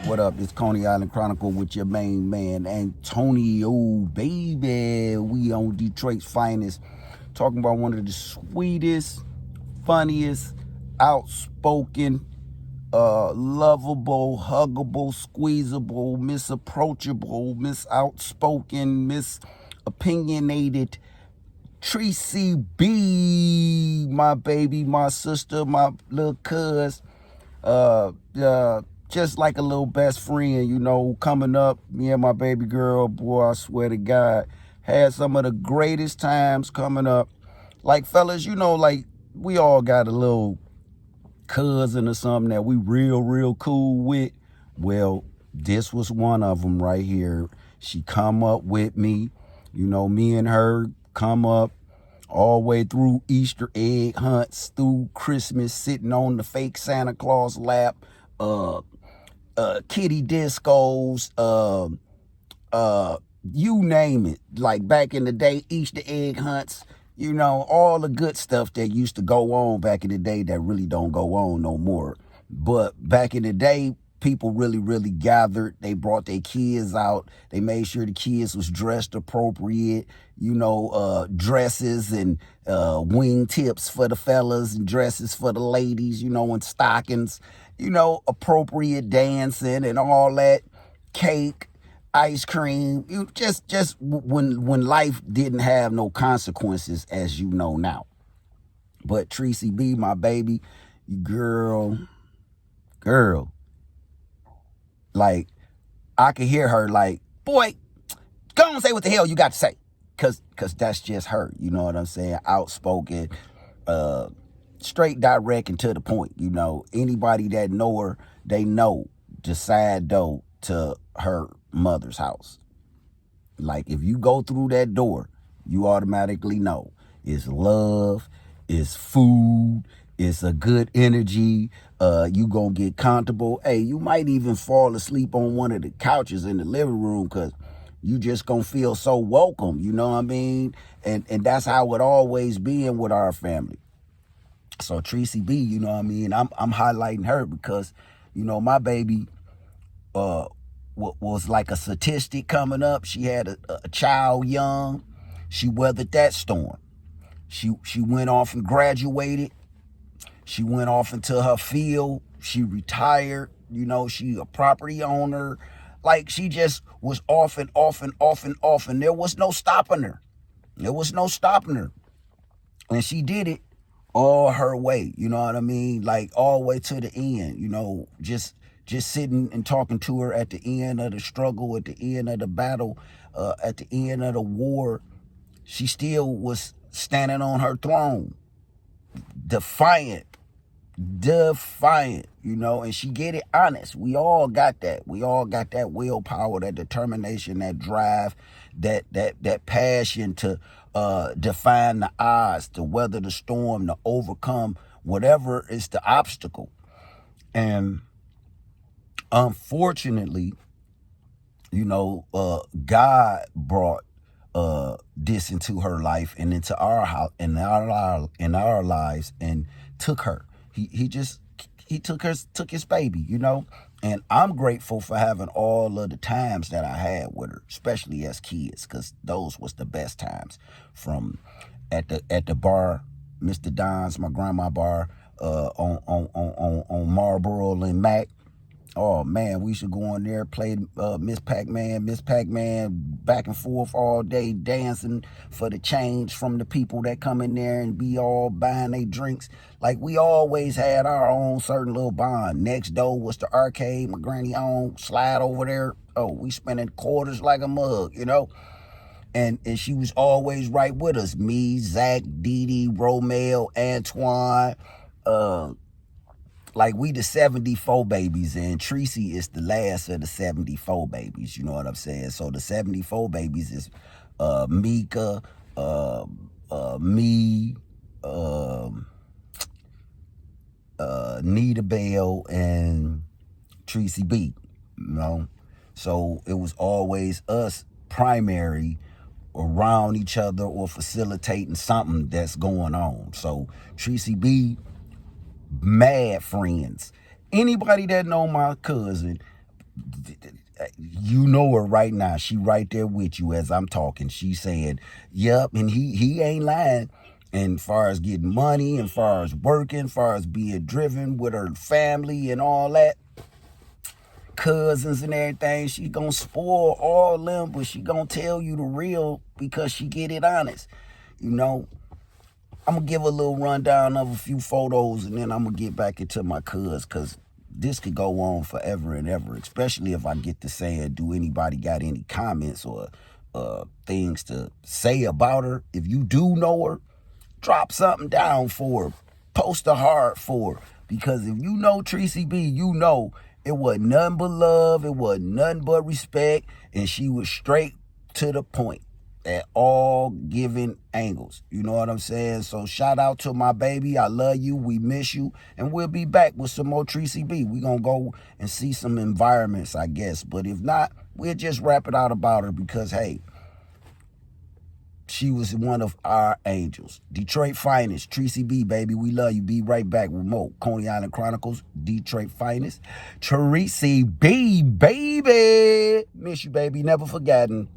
What up? It's Coney Island Chronicle with your main man, Antonio, baby. We on Detroit's finest. Talking about one of the sweetest, funniest, outspoken, lovable, huggable, squeezable, misapproachable, misoutspoken, misopinionated Tracy B, my baby, my sister, my little cuz. Just like a little best friend, coming up, me and my baby girl, boy, I swear to God, had some of the greatest times coming up. Like, fellas, like, we all got a little cousin or something that we real cool with. Well, this was one of them right here. She come up with me, me and her come up all the way through Easter egg hunts, through Christmas, sitting on the fake Santa Claus lap, kitty discos, you name it. Like back in the day, Easter egg hunts, all the good stuff that used to go on back in the day that really don't go on no more. But back in the day, people really gathered. They brought their kids out. They made sure the kids was dressed appropriate, dresses and wing tips for the fellas and dresses for the ladies, and stockings, appropriate dancing and all that, cake, ice cream, just when life didn't have no consequences, as you know now. But Tracy B, my baby, girl, like, I could hear her like, boy, go and say what the hell you got to say. Cause that's just her, you know what I'm saying? Outspoken, straight, direct, and to the point, Anybody that know her, they know the side door to her mother's house. Like, if you go through that door, you automatically know it's love, it's food, it's a good energy. You gonna get comfortable. Hey, you might even fall asleep on one of the couches in the living room because you just gonna feel so welcome, you know what I mean? And that's how it always been with our family. So Tracy B, you know what I mean? I'm highlighting her because, my baby was like a statistic coming up. She had a child young. She weathered that storm. She went off and graduated. She went off into her field. She retired. She a property owner. Like, she just was off and off. And there was no stopping her. And she did it all her way. You know what I mean? Like, all the way to the end, just sitting and talking to her at the end of the struggle, at the end of the battle, at the end of the war. She still was standing on her throne, defiant, and she get it honest. We all got that. We all got that willpower, that determination, that drive, that passion to define the odds, to weather the storm, to overcome whatever is the obstacle. And unfortunately, God brought this into her life and into our lives, and took her. He took his baby, and I'm grateful for having all of the times that I had with her, especially as kids, because those was the best times. From at the bar, Mr. Don's, my grandma bar, on Marlboro and Mac. Oh man, we should go in there, play Miss Pac-Man, back and forth all day, dancing for the change from the people that come in there and be all buying their drinks. Like, we always had our own certain little bond. Next door was the arcade, my granny owned. Slide over there. Oh, we spending quarters like a mug, And she was always right with us. Me, Zach, Dee Dee, Romeo, Antoine, like, we the 74 babies, and Tracy is the last of the 74 babies, you know what I'm saying? So the 74 babies is Mika, me, Nita Bell, and Tracy B, So it was always us primary around each other or facilitating something that's going on. So Tracy B, mad friends. Anybody that know my cousin You know her right now. She right there with you as I'm talking. She said, yep, and he ain't lying. And far as getting money, and far as working, far as being driven with her family and all that, cousins and everything, she gonna spoil all them, but she gonna tell you the real because she get it honest. You know, I'm gonna give a little rundown of a few photos, and then I'm gonna get back into my cuz, because this could go on forever and ever, especially if I get to saying, do anybody got any comments or things to say about her? If you do know her, drop something down for her. Post a heart for her. Because if you know Tracy B, you know it wasn't nothing but love. It wasn't nothing but respect. And she was straight to the point at all given angles. You know what I'm saying? So shout out to my baby. I love you. We miss you. And we'll be back with some more Tracy B. We're going to go and see some environments, I guess. But if not, we'll just wrap it out about her because, hey, she was one of our angels. Detroit finest, Tracy B, baby. We love you. Be right back with more Coney Island Chronicles, Detroit finest, Tracy B, baby. Miss you, baby. Never forgotten.